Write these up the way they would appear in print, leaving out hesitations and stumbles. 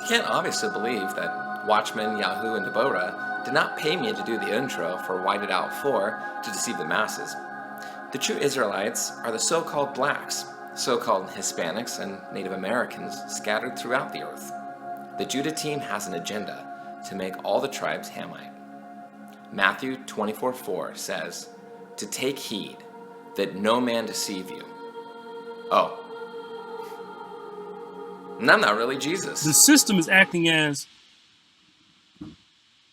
can't obviously believe that Watchmen, Yahoo, and Deborah did not pay me to do the intro for Whited Out 4 to deceive the masses. The true Israelites are the so-called blacks, so-called Hispanics, and Native Americans scattered throughout the earth. The Judah team has an agenda to make all the tribes Hamite. Matthew 24:4 says, "To take heed that no man deceive you." Oh. And I'm not really Jesus. The system is acting as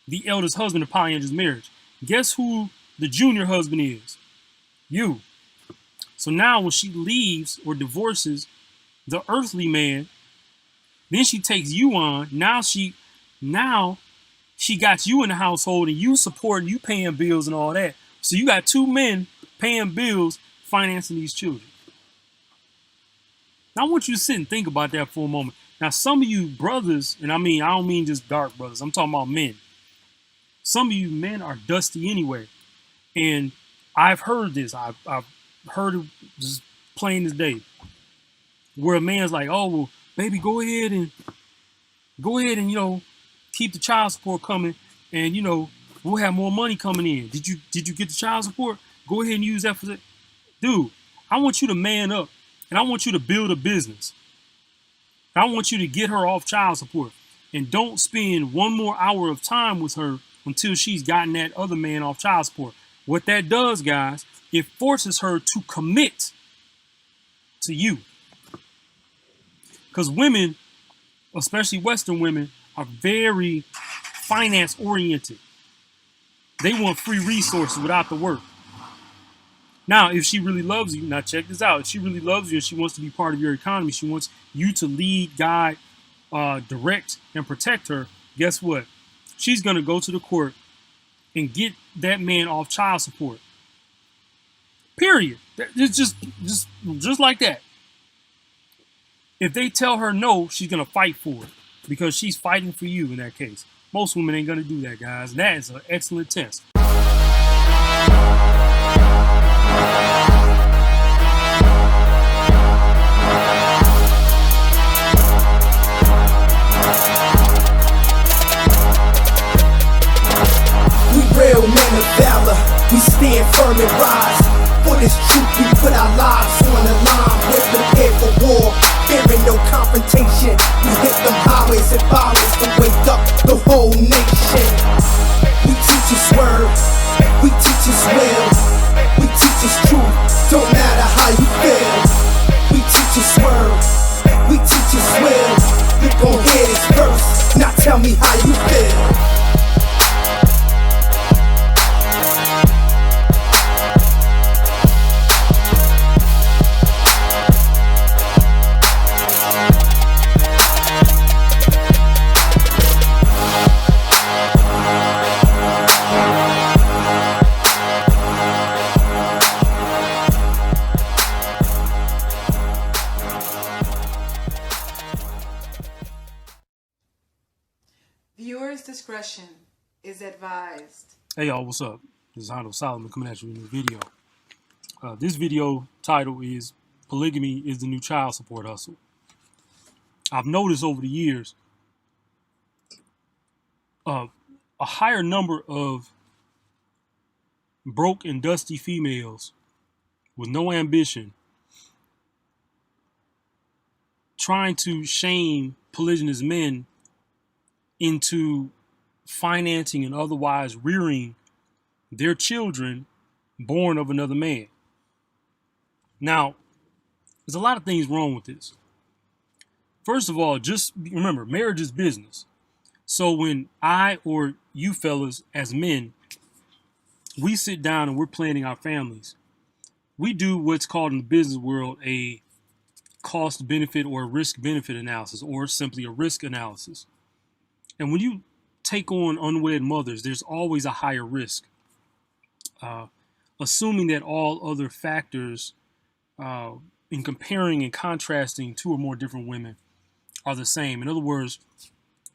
the eldest husband of polyandrous marriage. Guess who the junior husband is? You. So now when she leaves or divorces the earthly man, then she takes you on. Now she got you in the household and you supporting, you paying bills and all that. So you got two men paying bills, financing these children. Now I want you to sit and think about that for a moment. Now some of you brothers, and I don't mean just dark brothers, I'm talking about men. Some of you men are dusty anyway. And I've heard this. I've heard it just plain as day. Where a man's like, "Oh, well, baby, go ahead and keep the child support coming, and we'll have more money coming in. Did you get the child support? Go ahead and use that for that." Dude, I want you to man up, and I want you to build a business. I want you to get her off child support, and don't spend one more hour of time with her until she's gotten that other man off child support. What that does, guys, it forces her to commit to you. Because women, especially Western women, are very finance oriented. They want free resources without the work. Now, if she really loves you, now check this out. If she really loves you and she wants to be part of your economy, she wants you to lead, guide, direct, and protect her, guess what? She's going to go to the court and get that man off child support. Period. It's just like that. If they tell her no, she's going to fight for it because she's fighting for you in that case. Most women ain't going to do that, guys. And that is an excellent test. We real men of valor. We stand firm and rise. For this truth, we put our lives on the line. We're prepared for war, fearing no confrontation. We hit them highways and byways to wake up the whole nation. We teach His word, we teach His will, we teach His truth, don't matter how you feel. We teach His word, we teach His will. You gon' hear this verse, now tell me how you feel. Viewers' discretion is advised. Hey y'all, what's up? This is Hondo Solomon coming at you in a new video. This video title is "Polygamy is the New Child Support Hustle." I've noticed over the years a higher number of broke and dusty females with no ambition trying to shame polygynous men into financing and otherwise rearing their children born of another man. Now, there's a lot of things wrong with this. First of all, just remember, marriage is business. So when I or you fellas as men, we sit down and we're planning our families, we do what's called in the business world a cost benefit or a risk benefit analysis, or simply a risk analysis. And when you take on unwed mothers, there's always a higher risk, assuming that all other factors in comparing and contrasting two or more different women are the same. In other words,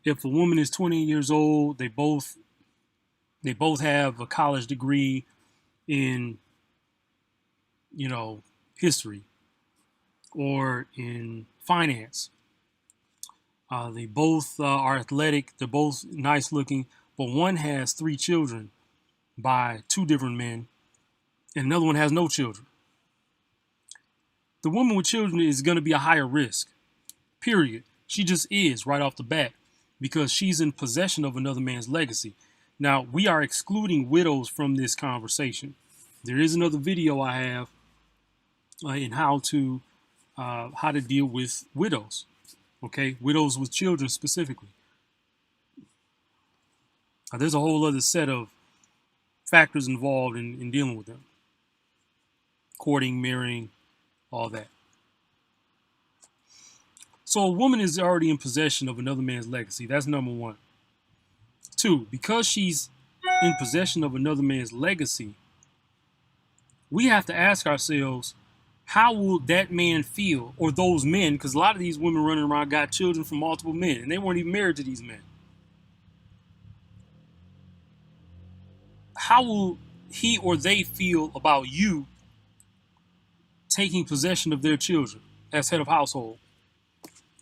if a woman is 20 years old, they both have a college degree in, history or in finance. They both are athletic. They're both nice looking, but one has 3 children by 2 different men, and another one has no children. The woman with children is going to be a higher risk, period. She just is right off the bat because she's in possession of another man's legacy. Now, we are excluding widows from this conversation. There is another video I have in how to deal with widows. Okay, widows with children specifically. There's a whole other set of factors involved in dealing with them. Courting, marrying, all that. So a woman is already in possession of another man's legacy. That's number 1. 2, because she's in possession of another man's legacy, we have to ask ourselves, how will that man feel, or those men, because a lot of these women running around got children from multiple men, and they weren't even married to these men. How will he or they feel about you taking possession of their children as head of household?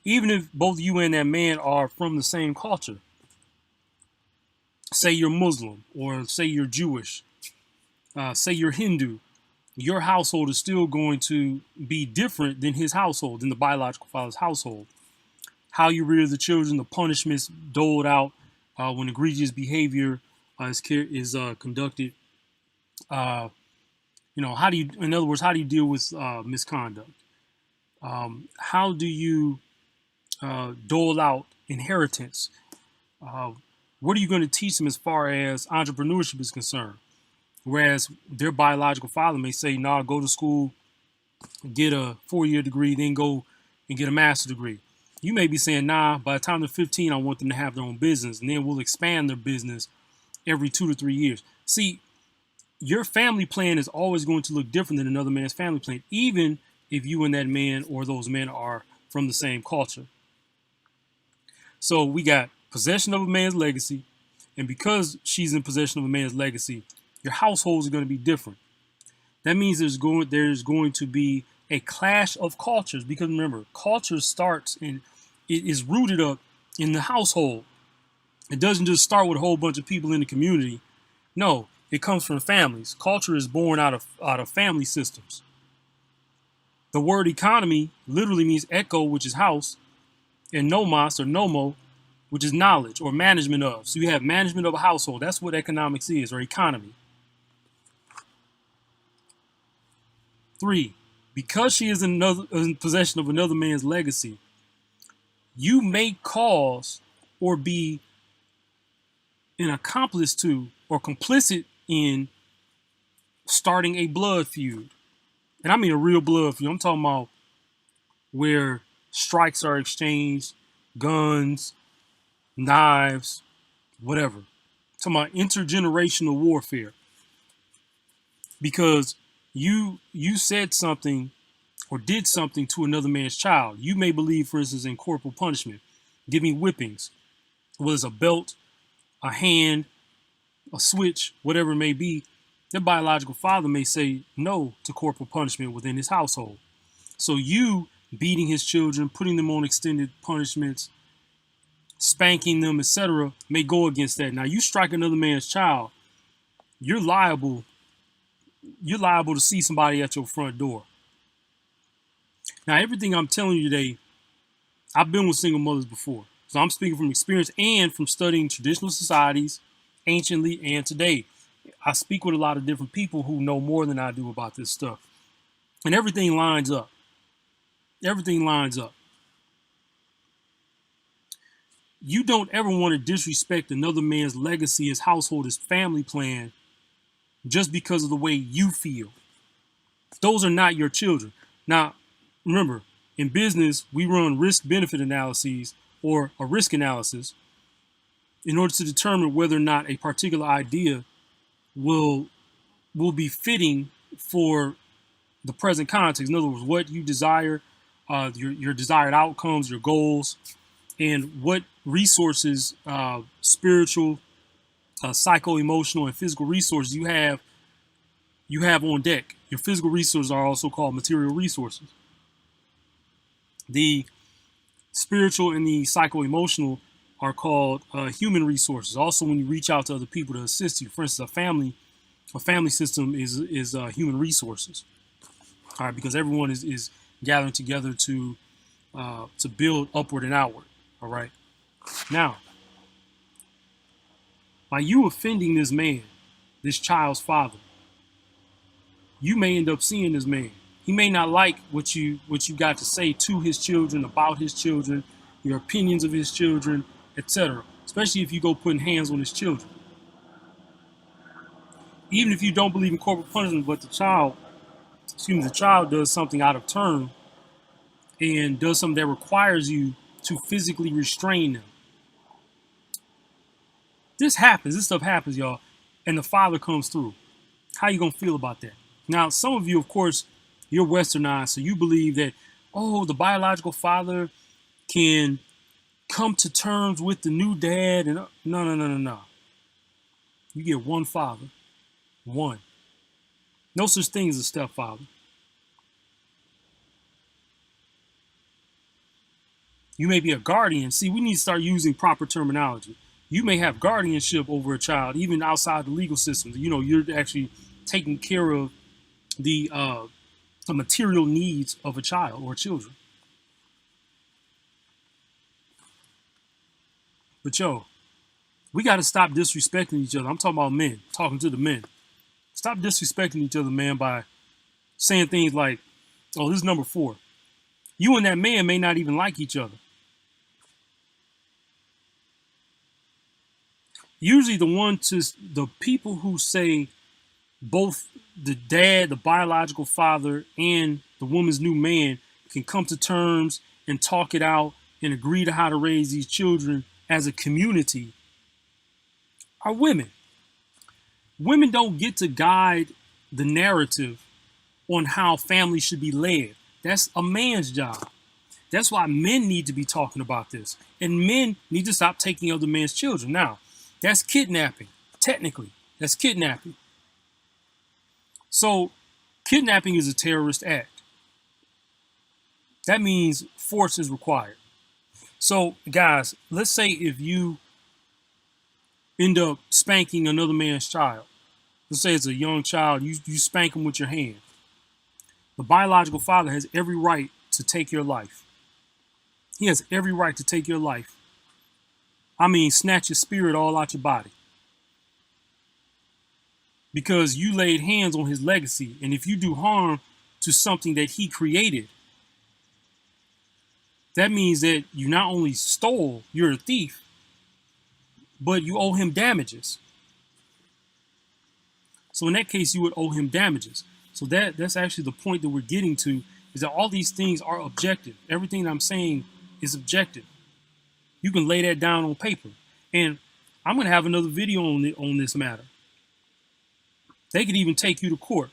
Even if both you and that man are from the same culture. Say you're Muslim, or say you're Jewish, say you're Hindu, your household is still going to be different than his household, than the biological father's household. How you rear the children, the punishments doled out when egregious behavior is conducted. How do you, in other words, how do you deal with misconduct? How do you dole out inheritance? What are you going to teach them as far as entrepreneurship is concerned? Whereas their biological father may say, nah, go to school, get a 4-year degree, then go and get a master's degree. You may be saying, nah, by the time they're 15, I want them to have their own business, and then we'll expand their business every 2 to 3 years. See, your family plan is always going to look different than another man's family plan, even if you and that man or those men are from the same culture. So we got possession of a man's legacy, and because she's in possession of a man's legacy, your households are going to be different. That means there's going to be a clash of cultures, because remember, culture starts and it is rooted up in the household. It doesn't just start with a whole bunch of people in the community. No, it comes from families. Culture is born out of family systems. The word economy literally means echo, which is house, and nomos or nomo, which is knowledge or management of. So you have management of a household. That's what economics is, or economy. 3, because she is in possession of another man's legacy, you may cause or be an accomplice to or complicit in starting a blood feud. And I mean a real blood feud. I'm talking about where strikes are exchanged, guns, knives, whatever. I'm talking about intergenerational warfare. Because you said something or did something to another man's child. You may believe, for instance, in corporal punishment, giving whippings, whether it's a belt, a hand, a switch, whatever it may be. Their biological father may say no to corporal punishment within his household. So you beating his children, putting them on extended punishments, spanking them, etc., may go against that. Now, you strike another man's child, you're liable to see somebody at your front door. Now, everything I'm telling you today, I've been with single mothers before. So I'm speaking from experience and from studying traditional societies, anciently and today. I speak with a lot of different people who know more than I do about this stuff. And everything lines up. Everything lines up. You don't ever want to disrespect another man's legacy, his household, his family plan, just because of the way you feel. Those are not your children. Now, remember, in business, we run risk-benefit analyses or a risk analysis in order to determine whether or not a particular idea will be fitting for the present context. In other words, what you desire, your desired outcomes, your goals, and what resources, spiritual, psycho-emotional, and physical resources you have on deck. Your physical resources are also called material resources. The Spiritual and the psycho-emotional are called human resources. Also, when you reach out to other people to assist you, for instance, a family system is human resources. All right, because everyone is gathering together to build upward and outward. All right. Now, by you offending this man, this child's father, you may end up seeing this man. He may not like what you got to say to his children, about his children, your opinions of his children, etc. Especially if you go putting hands on his children. Even if you don't believe in corporal punishment, but the child does something out of turn and does something that requires you to physically restrain them. This stuff happens, y'all, and the father comes through. How you gonna feel about that? Now, some of you, of course, you're westernized, so you believe that, oh, the biological father can come to terms with the new dad, and no. You get one father, one. No such thing as a stepfather. You may be a guardian. See, we need to start using proper terminology. You may have guardianship over a child, even outside the legal system. You know, you're actually taking care of the material needs of a child or children. But yo, we got to stop disrespecting each other. I'm talking about men, talking to the men. Stop disrespecting each other, man, by saying things like, oh, this is number 4. You and that man may not even like each other. Usually the people who say both the dad, the biological father, and the woman's new man can come to terms and talk it out and agree to how to raise these children as a community are women. Women don't get to guide the narrative on how families should be led. That's a man's job. That's why men need to be talking about this. And men need to stop taking other men's children. Now, that's kidnapping. Technically, that's kidnapping. So, kidnapping is a terrorist act. That means force is required. So, guys, let's say if you end up spanking another man's child. Let's say it's a young child, you spank him with your hand. The biological father has every right to take your life. He has every right to take your life. I mean, snatch your spirit all out your body. Because you laid hands on his legacy. And if you do harm to something that he created, that means that you not only stole, you're a thief, but you owe him damages. So in that case, you would owe him damages. So that's actually the point that we're getting to, is that all these things are objective. Everything that I'm saying is objective. You can lay that down on paper. And I'm going to have another video on this matter. They could even take you to court.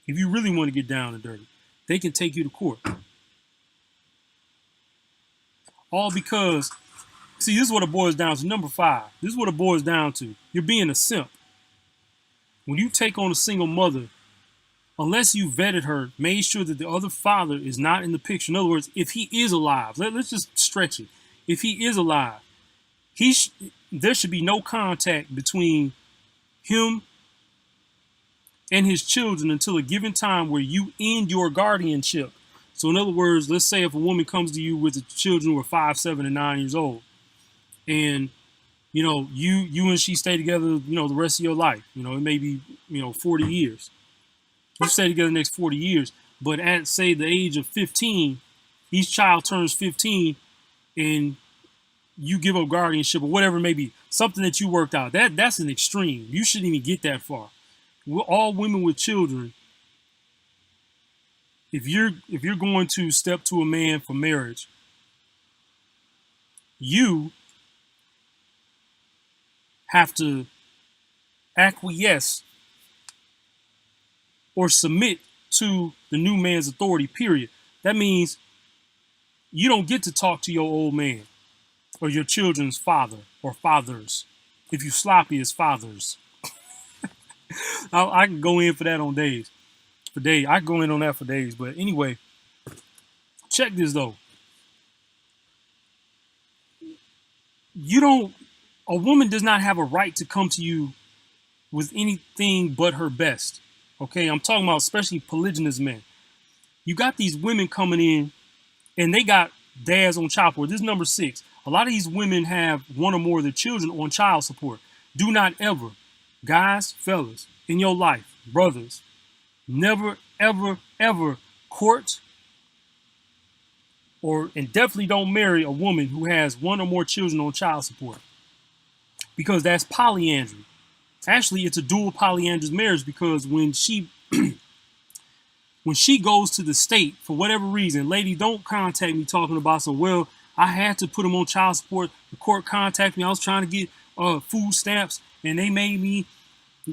If you really want to get down and dirty, they can take you to court. All because, see, this is what it boils down to. Number 5. This is what it boils down to. You're being a simp. When you take on a single mother, unless you vetted her, made sure that the other father is not in the picture. In other words, if he is alive, let's just stretch it. If he is alive, there should be no contact between him and his children until a given time where you end your guardianship. So in other words, let's say if a woman comes to you with the children who are 5, 7, and 9 years old, and you know, you and she stay together, you know, the rest of your life. You know, it may be, 40 years. You stay together the next 40 years. But at, say, the age of 15, each child turns 15 and you give up guardianship or whatever it may be. Something that you worked out. That's an extreme. You shouldn't even get that far. We're all women with children. If you're going to step to a man for marriage, you have to acquiesce or submit to the new man's authority, period. That means you don't get to talk to your old man or your children's father or fathers. If you sloppy as fathers. I can go in for that on days. I can go in on that for days. But anyway, check this though. a woman does not have a right to come to you with anything but her best. Okay, I'm talking about especially polygynous men. You got these women coming in and they got dads on child support. This is number 6. A lot of these women have one or more of their children on child support. Do not ever, guys, fellas, in your life, brothers, never, ever, ever court and definitely don't marry a woman who has one or more children on child support, because that's polyandry. Actually, it's a dual polyandrous marriage, because when she goes to the state for whatever reason, lady, don't contact me talking about some, well, I had to put him on child support. The court contacted me. I was trying to get food stamps and they made me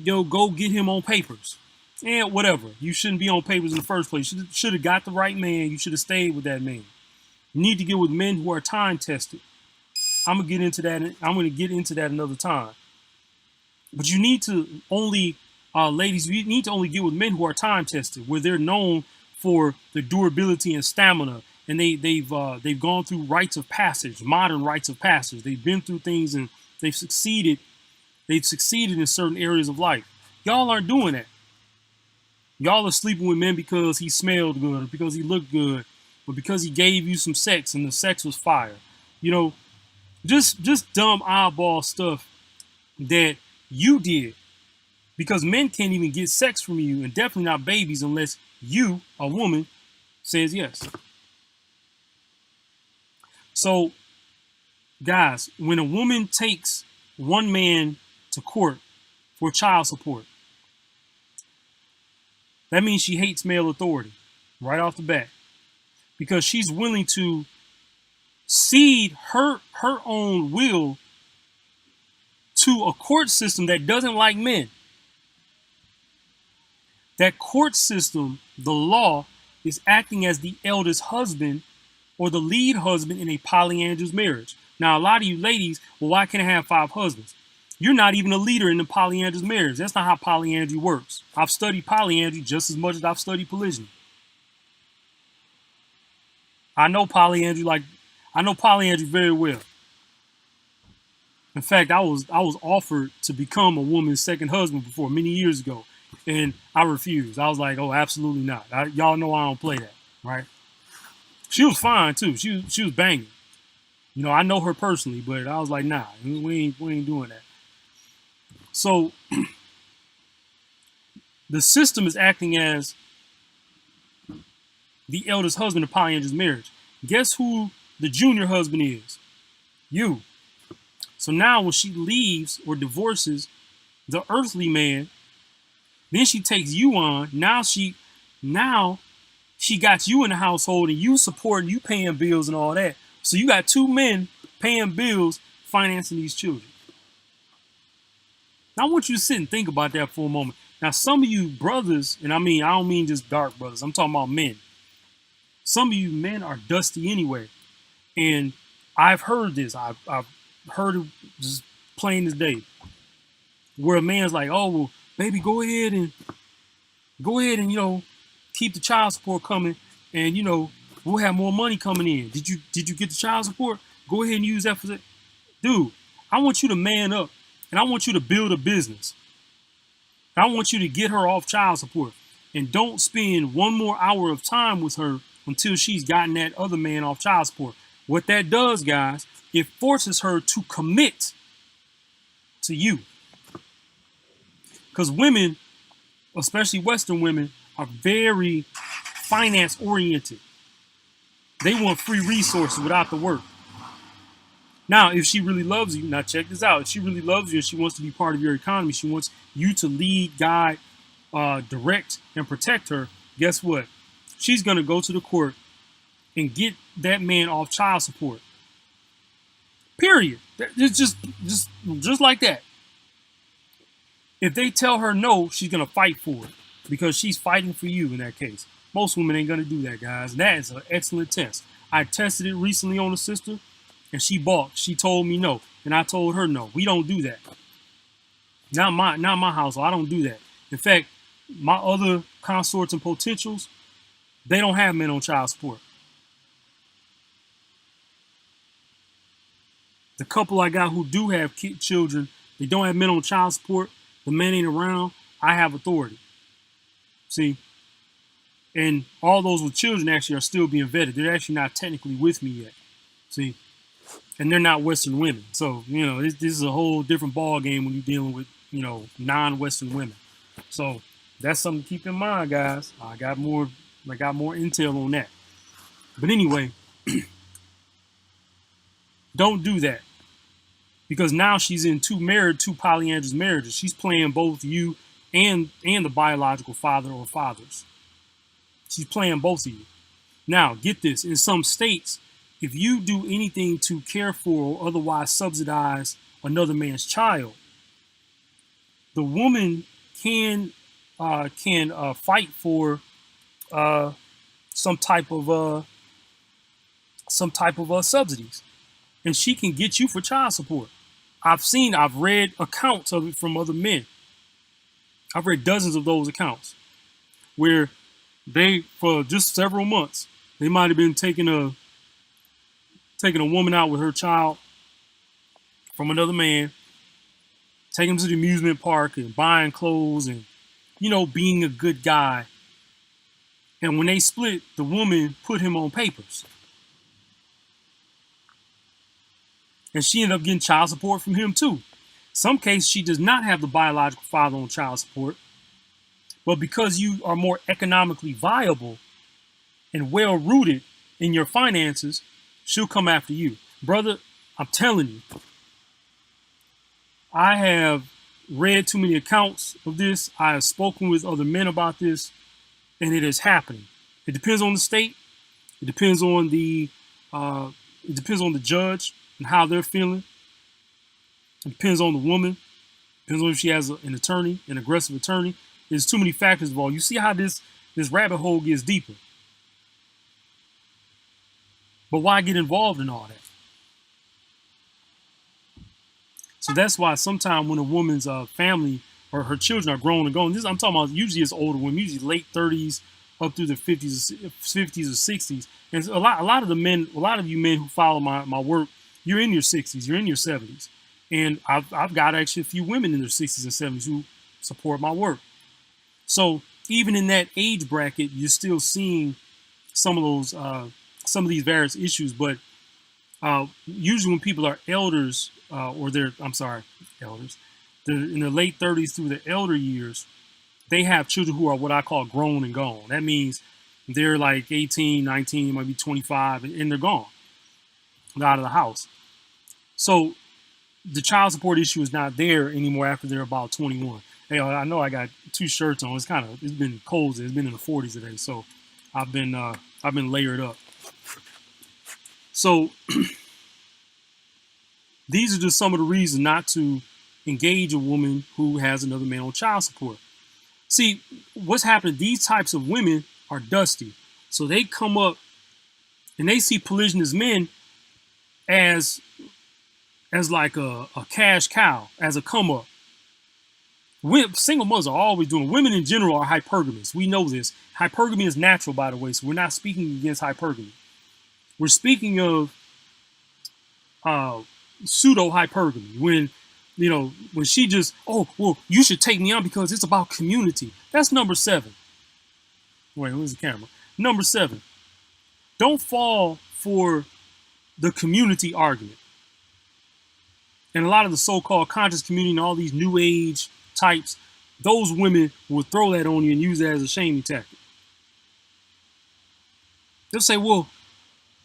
go get him on papers. And whatever. You shouldn't be on papers in the first place. You should have got the right man. You should have stayed with that man. You need to get with men who are time tested. I'm going to get into that another time. But you need to only, ladies, you need to only get with men who are time tested, where they're known for their durability and stamina, and they've gone through rites of passage, modern rites of passage. They've been through things and they've succeeded. They've succeeded in certain areas of life. Y'all aren't doing that. Y'all are sleeping with men because he smelled good, or because he looked good, or because he gave you some sex and the sex was fire. You know, just dumb eyeball stuff that you did, because men can't even get sex from you, and definitely not babies, unless you, a woman, says yes. So, guys, when a woman takes one man to court for child support, that means she hates male authority right off the bat, because she's willing to cede her own will to a court system that doesn't like men. That court system, the law, is acting as the eldest husband or the lead husband in a polyandrous marriage. Now, a lot of you ladies, well, why can't I have 5 husbands? You're not even a leader in the polyandrous marriage. That's not how polyandry works. I've studied polyandry just as much as I've studied polygyny. I know polyandry very well. In fact, I was offered to become a woman's second husband before, many years ago, and I refused. I was like, oh, absolutely not. Y'all know I don't play that, right? She was fine too. She was banging. You know, I know her personally, but I was like, nah, we ain't doing that. So the system is acting as the eldest husband of polyandrous marriage. Guess who the junior husband is? You. So now when she leaves or divorces the earthly man, then she takes you on. Now she got you in the household and you supporting, you paying bills and all that. So you got 2 men paying bills, financing these children. Now I want you to sit and think about that for a moment. Now some of you brothers, and I don't mean just dark brothers, I'm talking about men. Some of you men are dusty anyway. And I've heard this. I've heard it just plain as day, where a man's like, oh, well, baby, go ahead and keep the child support coming, and we'll have more money coming in. Did you get the child support? Go ahead and use that for that. Dude, I want you to man up, and I want you to build a business. I want you to get her off child support, and don't spend one more hour of time with her until she's gotten that other man off child support. What that does, guys, it forces her to commit to you. Because women, especially Western women, are very finance oriented. They want free resources without the work. Now, if she really loves you, now check this out. If she really loves you and she wants to be part of your economy, she wants you to lead, guide, direct, and protect her, guess what? She's going to go to the court and get that man off child support. Period. It's just like that. If they tell her no, she's going to fight for it, because she's fighting for you in that case. Most women ain't going to do that, guys. And that is an excellent test. I tested it recently on a sister, and she balked. She told me no, and I told her no. We don't do that. Not my household. I don't do that. In fact, my other consorts and potentials, they don't have men on child support. The couple I got who do have children, they don't have men on child support. The man ain't around. I have authority. See, and all those with children actually are still being vetted. They're actually not technically with me yet. See, and they're not Western women. So, this is a whole different ball game when you're dealing with, non-Western women. So that's something to keep in mind, guys. I got more intel on that. But anyway, don't do that. Because now she's in two polyandrous marriages. She's playing both you and the biological father or fathers. She's playing both of you. Now, get this. In some states, if you do anything to care for or otherwise subsidize another man's child, the woman can fight for some type of subsidies, and she can get you for child support. I've read accounts of it from other men. I've read dozens of those accounts where they, for just several months, they might have been taking a woman out with her child from another man, taking him to the amusement park and buying clothes and, being a good guy. And when they split, the woman put him on papers. And she ended up getting child support from him too. Some cases, she does not have the biological father on child support. But because you are more economically viable and well-rooted in your finances, she'll come after you. Brother, I'm telling you, I have read too many accounts of this. I have spoken with other men about this, and it is happening. It depends on the state. It depends on the judge and how they're feeling. It depends on the woman. It depends on if she has an attorney, an aggressive attorney. There's too many factors involved. You see how this rabbit hole gets deeper. But why get involved in all that? So that's why sometimes when a woman's family or her children are grown and gone, I'm talking about usually it's older women, usually late 30s up through the 50s or 60s. And a lot of you men who follow my work, you're in your 60s, you're in your 70s. And I've got actually a few women in their 60s and 70s who support my work. So even in that age bracket, you're still seeing some of these various issues. But usually when people are elders, they're in their late 30s through the elder years, they have children who are what I call grown and gone. That means they're like 18, 19, might be 25, and they're gone. They're out of the house. So the child support issue is not there anymore after they're about 21. Hey, I know I got two shirts on. It's been cold. It's been in the 40s today, so I've been layered up. So these are just some of the reasons not to engage a woman who has another man on child support. See, what's happening? These types of women are dusty, so they come up and they see polygynous men as like a cash cow, as a come up. Single mothers are always doing. Women in general are hypergamous. We know this. Hypergamy is natural, by the way, so we're not speaking against hypergamy. We're speaking of pseudo hypergamy when she just, you should take me on because it's about community. That's number 7. Wait, where's the camera? Number 7. Don't fall for the community argument. And a lot of the so-called conscious community and all these new age types, those women will throw that on you and use that as a shaming tactic. They'll say, well,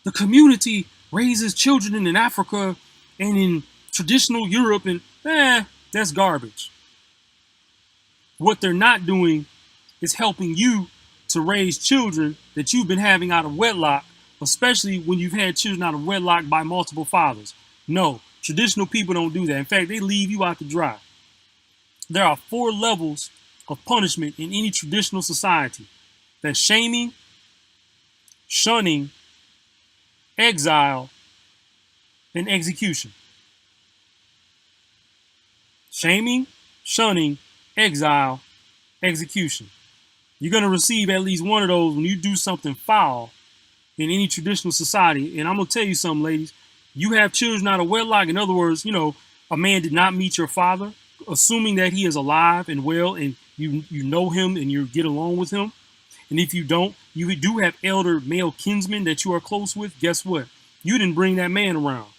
the community raises children in Africa and in traditional Europe, and that's garbage. What they're not doing is helping you to raise children that you've been having out of wedlock, especially when you've had children out of wedlock by multiple fathers. No, traditional people don't do that. In fact, they leave you out to dry. There are 4 levels of punishment in any traditional society. That's shaming, shunning, exile, and execution. Shaming, shunning, exile, execution. You're going to receive at least one of those when you do something foul in any traditional society. And I'm going to tell you something, ladies. You have children out of wedlock. In other words, a man did not meet your father, assuming that he is alive and well, and you know him and you get along with him. And if you don't, you do have elder male kinsmen that you are close with. Guess what? You didn't bring that man around.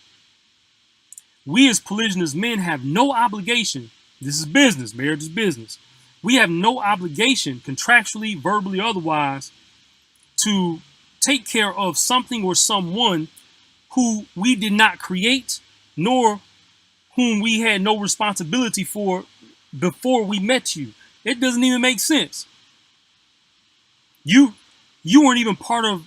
We as polygynous men have no obligation. This is business. Marriage is business. We have no obligation, contractually, verbally, otherwise, to take care of something or someone who we did not create, nor whom we had no responsibility for before we met you. It doesn't even make sense. You weren't even part of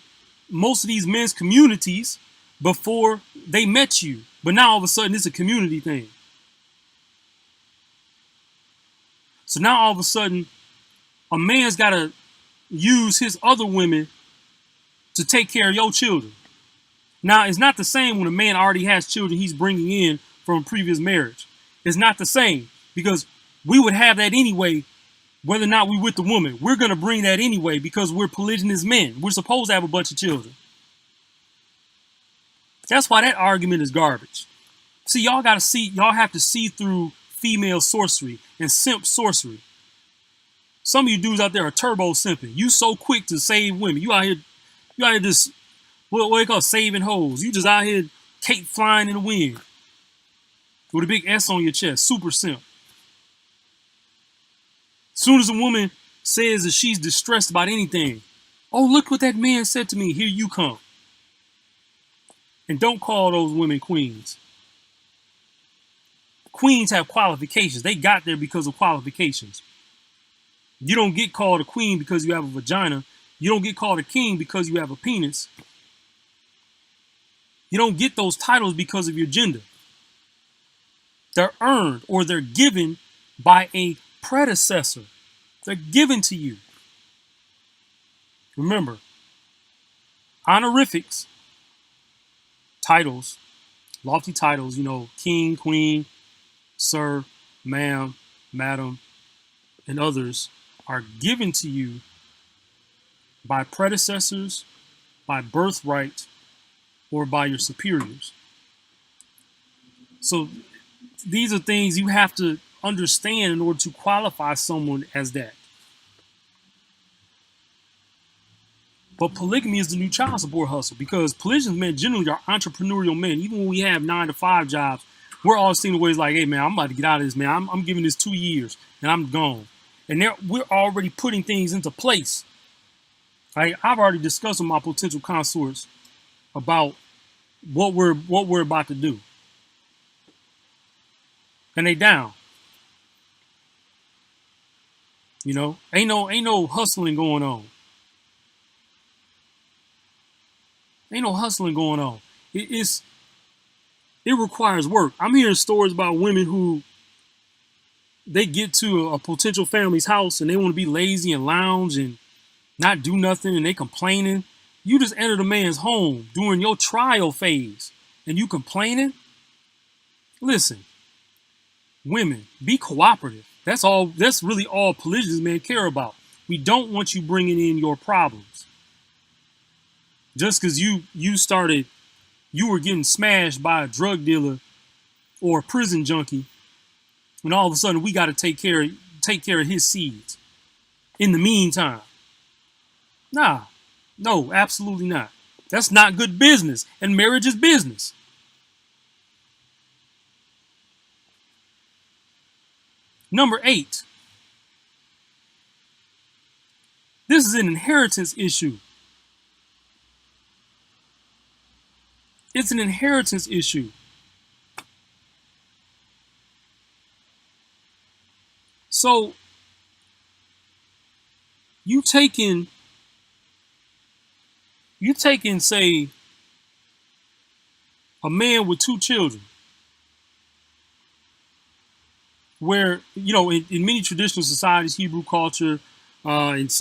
most of these men's communities before they met you. But now all of a sudden it's a community thing. So now all of a sudden a man's got to use his other women to take care of your children. Now, it's not the same when a man already has children he's bringing in from a previous marriage. It's not the same, because we would have that anyway, whether or not we with the woman. We're going to bring that anyway because we're polygynous men. We're supposed to have a bunch of children. That's why that argument is garbage. See, y'all have to see through female sorcery and simp sorcery. Some of you dudes out there are turbo simping. You so quick to save women. You out here just, what they call saving hoes. You just out here cape flying in the wind with a big S on your chest. Super simp. Soon as a woman says that she's distressed about anything, oh, look what that man said to me. Here you come. And don't call those women queens. Queens have qualifications. They got there because of qualifications. You don't get called a queen because you have a vagina. You don't get called a king because you have a penis. You don't get those titles because of your gender. They're earned or they're given by a predecessor. They're given to you. Remember, honorifics, titles, lofty titles, king, queen, sir, ma'am, madam, and others are given to you by predecessors, by birthright, or by your superiors. So these are things you have to understand in order to qualify someone as that. But polygamy is the new child support hustle, because polygynous men generally are entrepreneurial men. Even when we have 9-to-5 jobs, we're all seeing the ways like, hey man, I'm about to get out of this, man. I'm giving this 2 years and I'm gone. And we're already putting things into place. I've already discussed with my potential consorts about what we're about to do. And they down. Ain't no hustling going on. Ain't no hustling going on. It requires work. I'm hearing stories about women who they get to a potential family's house and they want to be lazy and lounge and not do nothing, and they complaining. You just entered a man's home during your trial phase and you complaining? Listen, women, be cooperative. That's really all polygynous men care about. We don't want you bringing in your problems. Just because you were getting smashed by a drug dealer or a prison junkie, and all of a sudden we got to take care of his seeds. In the meantime, no, absolutely not. That's not good business, and marriage is business. Number 8. This is an inheritance issue. It's an inheritance issue. So, you taking, say, a man with 2 children, where, in many traditional societies, Hebrew culture, and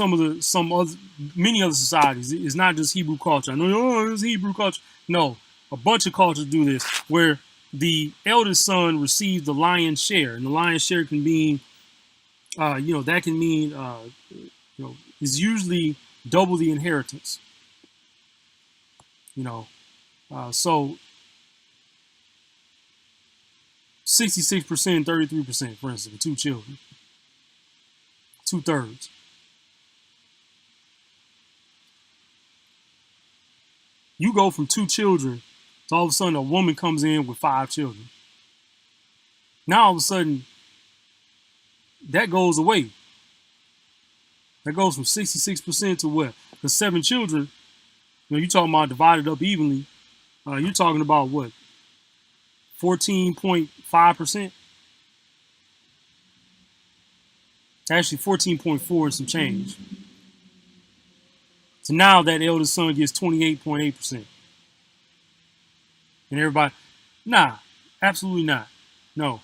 many other societies, it's not just Hebrew culture. I know, it's Hebrew culture. No, a bunch of cultures do this, where the eldest son receives the lion's share, and the lion's share can mean, that can mean, is usually double the inheritance. So 66%, 33%, for instance, with 2 children. 2/3. You go from 2 children to all of a sudden a woman comes in with 5 children. Now all of a sudden that goes away. That goes from 66% to what? The 7 children. You know, you're talking about divided up evenly. You're talking about what? 14.5%? Actually 14.4 and some change. So now that eldest son gets 28.8%. And everybody, nah, absolutely not. No.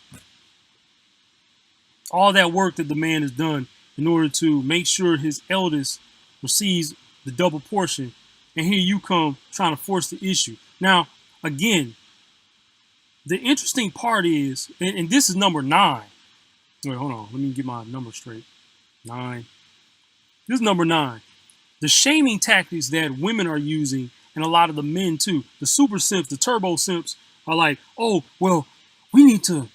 All that work that the man has done in order to make sure his eldest receives the double portion, and here you come trying to force the issue. Now, again, the interesting part is, and this is number 9. Wait, hold on. Let me get my number straight. 9. This is number 9. The shaming tactics that women are using, and a lot of the men too, the super simps, the turbo simps, are like, oh, well, we need to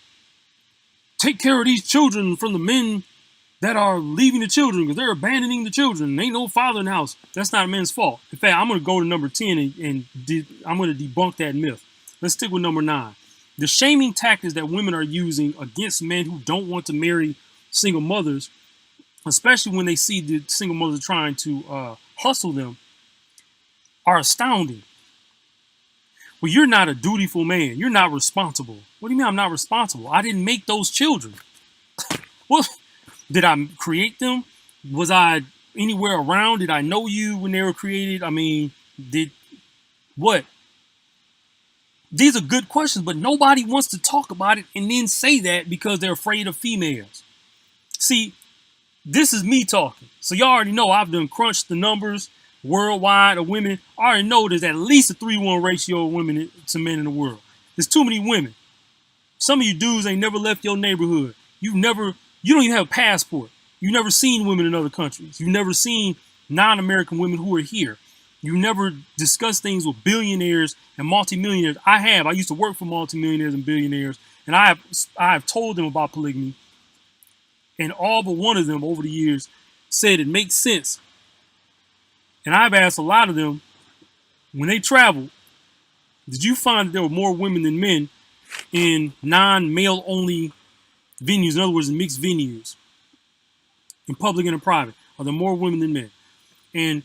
take care of these children from the men that are leaving the children because they're abandoning the children. Ain't no father in the house. That's not a man's fault. In fact, I'm going to go to number 10 and I'm going to debunk that myth. Let's stick with number 9. The shaming tactics that women are using against men who don't want to marry single mothers, especially when they see the single mothers trying to hustle them, are astounding. Well, you're not a dutiful man. You're not responsible. What do you mean I'm not responsible? I didn't make those children. Well, did I create them? Was I anywhere around? Did I know you when they were created? I mean, what? These are good questions, but nobody wants to talk about it and then say that because they're afraid of females. See, this is me talking. So y'all already know I've done crunched the numbers worldwide of women. I already know there's at least a 3-1 ratio of women to men in the world. There's too many women. Some of you dudes ain't never left your neighborhood. You don't even have a passport. You've never seen women in other countries. You've never seen non-American women who are here. You never discuss things with billionaires and multimillionaires. I have. I used to work for multimillionaires and billionaires, and I have told them about polygamy. And all but one of them over the years said it makes sense. And I've asked a lot of them, when they traveled, did you find that there were more women than men in non-male only venues? In other words, mixed venues, in public and in private. Are there more women than men? And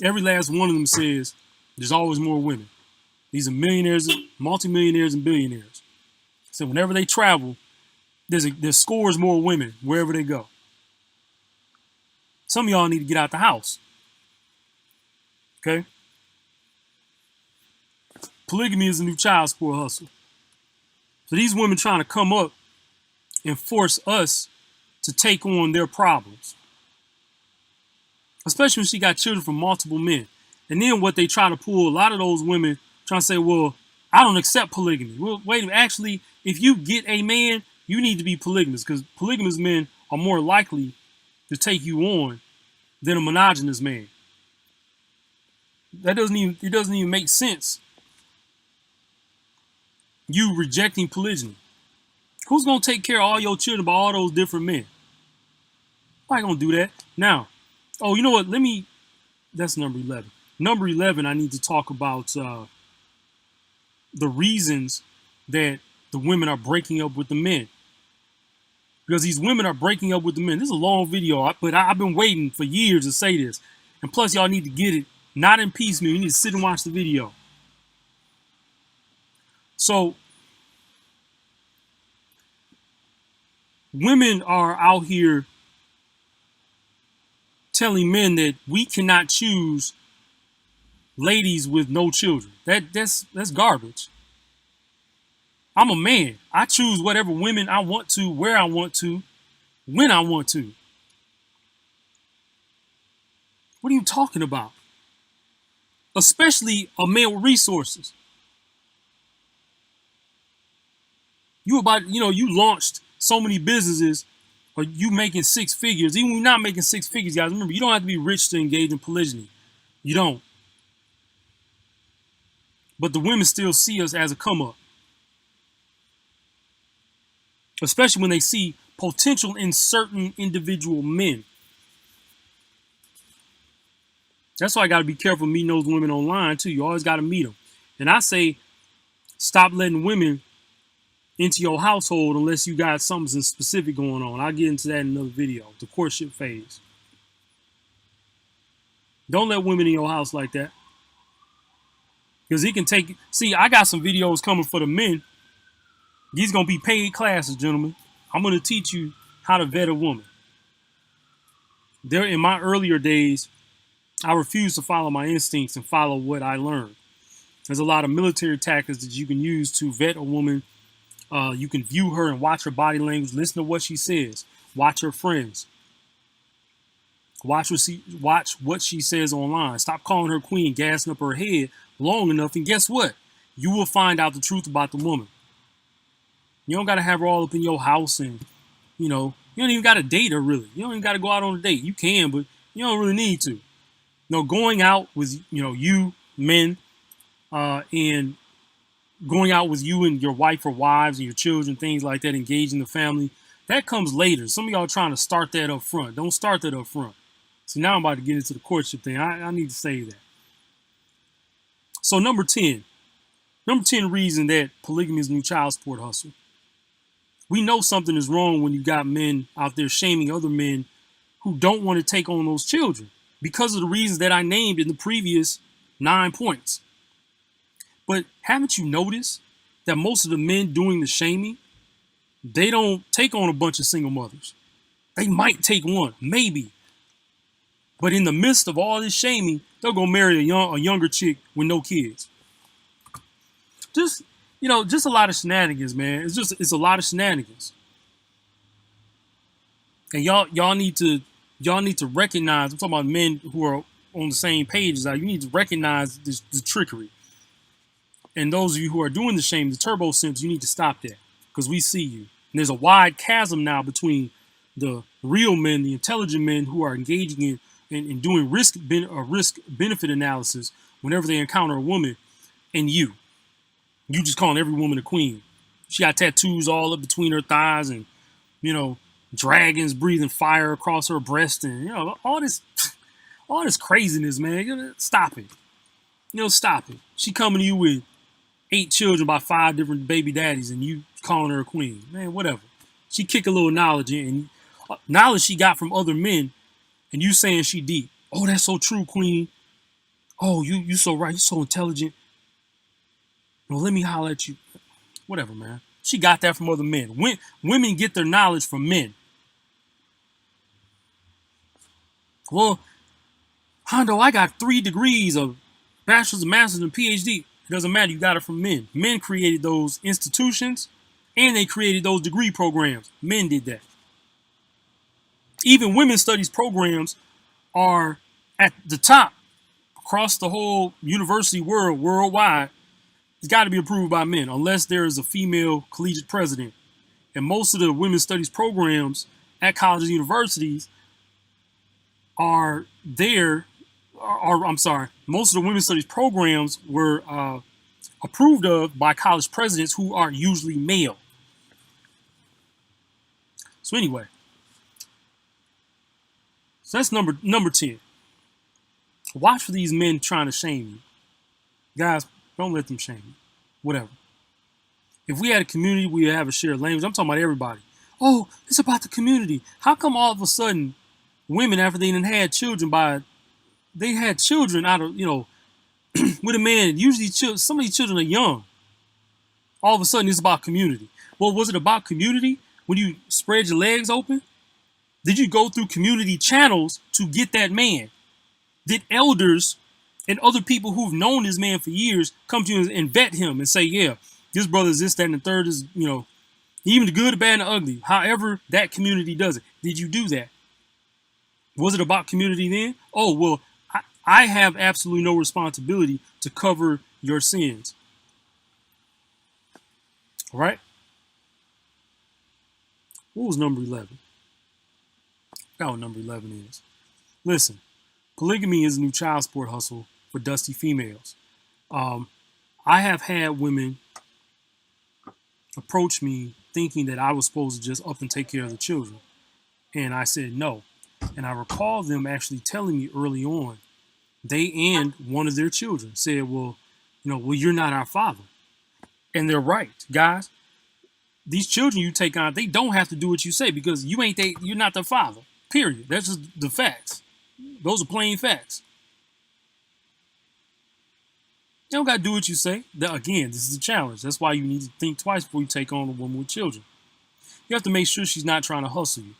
every last one of them says there's always more women. These are millionaires, multimillionaires, and billionaires. So whenever they travel, there's scores more women wherever they go. Some of y'all need to get out the house. Okay? Polygamy is a new child support hustle. So these women trying to come up and force us to take on their problems. Especially when she got children from multiple men. And then what they try to pull, a lot of those women trying to say, well, I don't accept polygamy. Well, wait a minute. Actually, if you get a man, you need to be polygamous because polygamous men are more likely to take you on than a monogamous man. It doesn't even make sense. You rejecting polygyny. Who's going to take care of all your children by all those different men? Nobody going to do that. Now, oh, you know what? That's number 11. Number 11, I need to talk about the reasons that the women are breaking up with the men. Because these women are breaking up with the men. This is a long video, but I've been waiting for years to say this. And plus, y'all need to get it. Not in piecemeal. You need to sit and watch the video. So, women are out here telling men that we cannot choose ladies with no children. That's garbage. I'm a man. I choose whatever women I want to, where I want to, when I want to. What are you talking about? Especially a man with resources. You launched so many businesses, or you making 6 figures. Even when you're not making 6 figures, guys, remember, you don't have to be rich to engage in polygyny. You don't. But the women still see us as a come up. especially when they see potential in certain individual men. That's why I got to be careful meeting those women online too. You always got to meet them. And I say, stop letting women into your household unless you got something specific going on. I'll get into that in another video, the courtship phase. Don't let women in your house like that. Because he can take, see, I got some videos coming for the men. These going to be paid classes, gentlemen. I'm going to teach you how to vet a woman. There, in my earlier days, I refused to follow my instincts and follow what I learned. There's a lot of military tactics that you can use to vet a woman. You can view her and watch her body language, listen to what she says, watch her friends, watch what she says online. Stop calling her queen, gassing up her head long enough, and guess what? You will find out the truth about the woman. You don't got to have her all up in your house, and you don't even got to date her really. You don't even got to go out on a date. You can, but you don't really need to. Going out with you men, and going out with you and your wife or wives and your children, things like that, engaging the family, that comes later. Some of y'all are trying to start that up front. Don't start that up front. See, now I'm about to get into the courtship thing. I need to say that. So number 10 reason that polygamy is a new child support hustle. We know something is wrong when you got men out there shaming other men who don't want to take on those children because of the reasons that I named in the previous 9 points. But haven't you noticed that most of the men doing the shaming, they don't take on a bunch of single mothers. They might take one, maybe. But in the midst of all this shaming, they'll go marry a younger chick with no kids. Just a lot of shenanigans, man. It's a lot of shenanigans. And y'all need to recognize, I'm talking about men who are on the same page as I, you need to recognize the trickery. And those of you who are doing the shame, the turbo simps, you need to stop that because we see you. And there's a wide chasm now between the real men, the intelligent men who are engaging in doing risk benefit analysis whenever they encounter a woman, and you just calling every woman a queen. She got tattoos all up between her thighs and, dragons breathing fire across her breast and, all this craziness, man. Stop it. Stop it. She coming to you with 8 children by 5 different baby daddies and you calling her a queen. Man, whatever. She kick a little knowledge in. Knowledge she got from other men and you saying she deep. Oh, that's so true, queen. Oh, you so right. You so intelligent. Well, let me holler at you. Whatever, man. She got that from other men. Women get their knowledge from men. Well, Hondo, I got 3 degrees of bachelor's, master's, and PhD. It doesn't matter. You got it from men. Men created those institutions and they created those degree programs. Men did that. Even women's studies programs are at the top across the whole university world, worldwide. It's got to be approved by men unless there is a female collegiate president. And most of the women's studies programs at colleges and universities are there. Most of the women's studies programs were approved of by college presidents who are usually male. So anyway, so that's number 10. Watch for these men trying to shame you. Guys, don't let them shame you. Whatever. If we had a community, we would have a shared language. I'm talking about everybody. Oh, it's about the community. How come all of a sudden women, after they had children they had children out of, with a man, usually some of these children are young. All of a sudden it's about community. Well, was it about community when you spread your legs open? Did you go through community channels to get that man? Did elders and other people who've known this man for years come to you and vet him and say, yeah, this brother is this, that, and the third is, even the good, the bad, and the ugly. However that community does it. Did you do that? Was it about community then? Oh, well, I have absolutely no responsibility to cover your sins. All right? What was number 11? I forgot what number 11 is. Listen, polygamy is a new child support hustle for dusty females. I have had women approach me thinking that I was supposed to just up and take care of the children. And I said no. And I recall them actually telling me early on, they and one of their children said, well, you're not our father. And they're right, guys. These children you take on, they don't have to do what you say because you're not their father. Period. That's just the facts. Those are plain facts. You don't got to do what you say. Again, this is a challenge. That's why you need to think twice before you take on a woman with children. You have to make sure she's not trying to hustle you.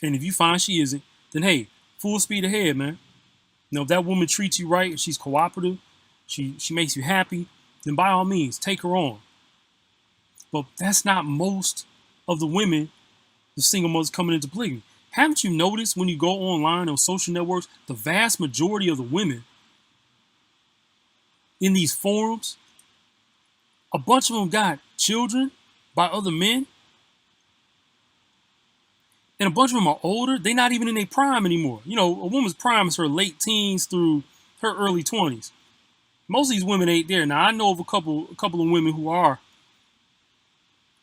And if you find she isn't, then hey, full speed ahead, man. If that woman treats you right, if she's cooperative, she makes you happy, then by all means, take her on. But that's not most of the women, the single mothers coming into polygamy. Haven't you noticed when you go online on social networks, the vast majority of the women in these forums, a bunch of them got children by other men. And a bunch of them are older. They're not even in their prime anymore. A woman's prime is her late teens through her early 20s. Most of these women ain't there. Now, I know of a couple of women who are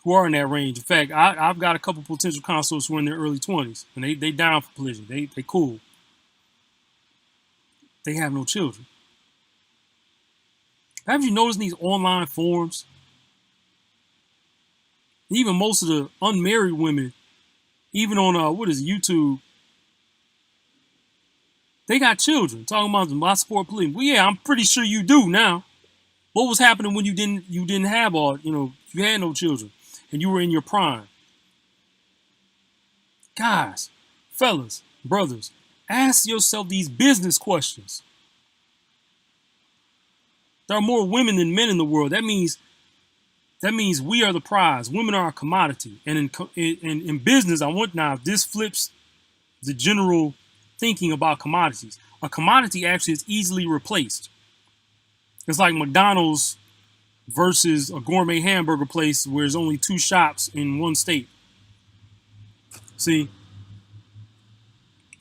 in that range. In fact, I've got a couple potential consorts who are in their early 20s. And they down for polygyny. They cool. They have no children. Have you noticed in these online forums, even most of the unmarried women, even on YouTube, they got children talking about them. I support polygamy. Well, yeah, I'm pretty sure you do now. What was happening when you didn't have you had no children and you were in your prime? Guys, fellas, brothers, ask yourself these business questions. There are more women than men in the world. That means we are the prize. Women are a commodity. And in business, if this flips the general thinking about commodities. A commodity actually is easily replaced. It's like McDonald's versus a gourmet hamburger place where there's only 2 shops in one state. See,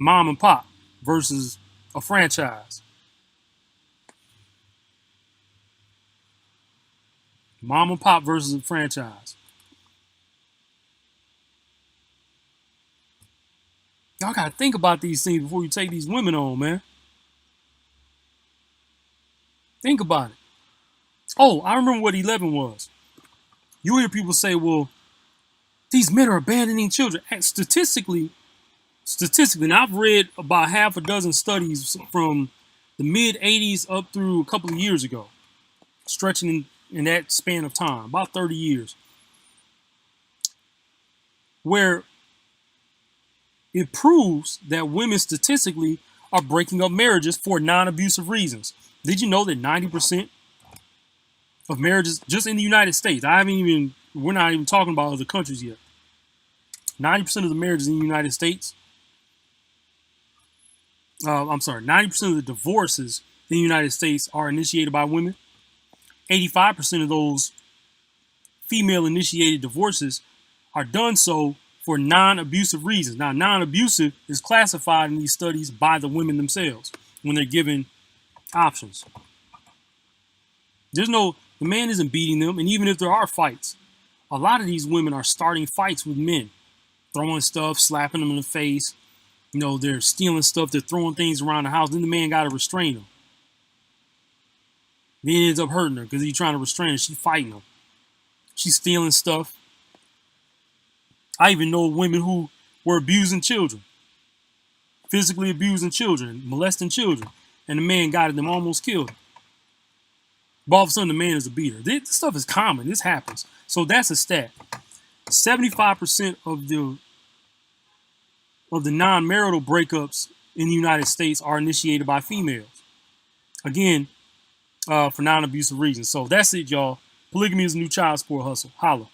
mom and pop versus a franchise. Mom and pop versus a franchise. Y'all got to think about these things before you take these women on, man. Think about it. Oh, I remember what 11 was. You hear people say, well, these men are abandoning children. And statistically, now I've read about half a dozen studies from the mid-'80s up through a couple of years ago, stretching in that span of time, about 30 years, where it proves that women statistically are breaking up marriages for non-abusive reasons. Did you know that 90% of marriages, just in the United States, we're not even talking about other countries yet, 90% of the marriages in the United States, 90% of the divorces in the United States are initiated by women. 85% of those female-initiated divorces are done so for non-abusive reasons. Now, non-abusive is classified in these studies by the women themselves when they're given options. The man isn't beating them, and even if there are fights, a lot of these women are starting fights with men, throwing stuff, slapping them in the face. They're stealing stuff, they're throwing things around the house. Then the man got to restrain them. Then he ends up hurting her because he's trying to restrain her. She's fighting him. She's stealing stuff. I even know women who were abusing children, physically abusing children, molesting children, and the man got at them, almost killed them. But all of a sudden, the man is a beater. This stuff is common. This happens. So that's a stat. 75% of the non-marital breakups in the United States are initiated by females. Again, for non-abusive reasons. So that's it, y'all. Polygamy is a new child support hustle. Holla.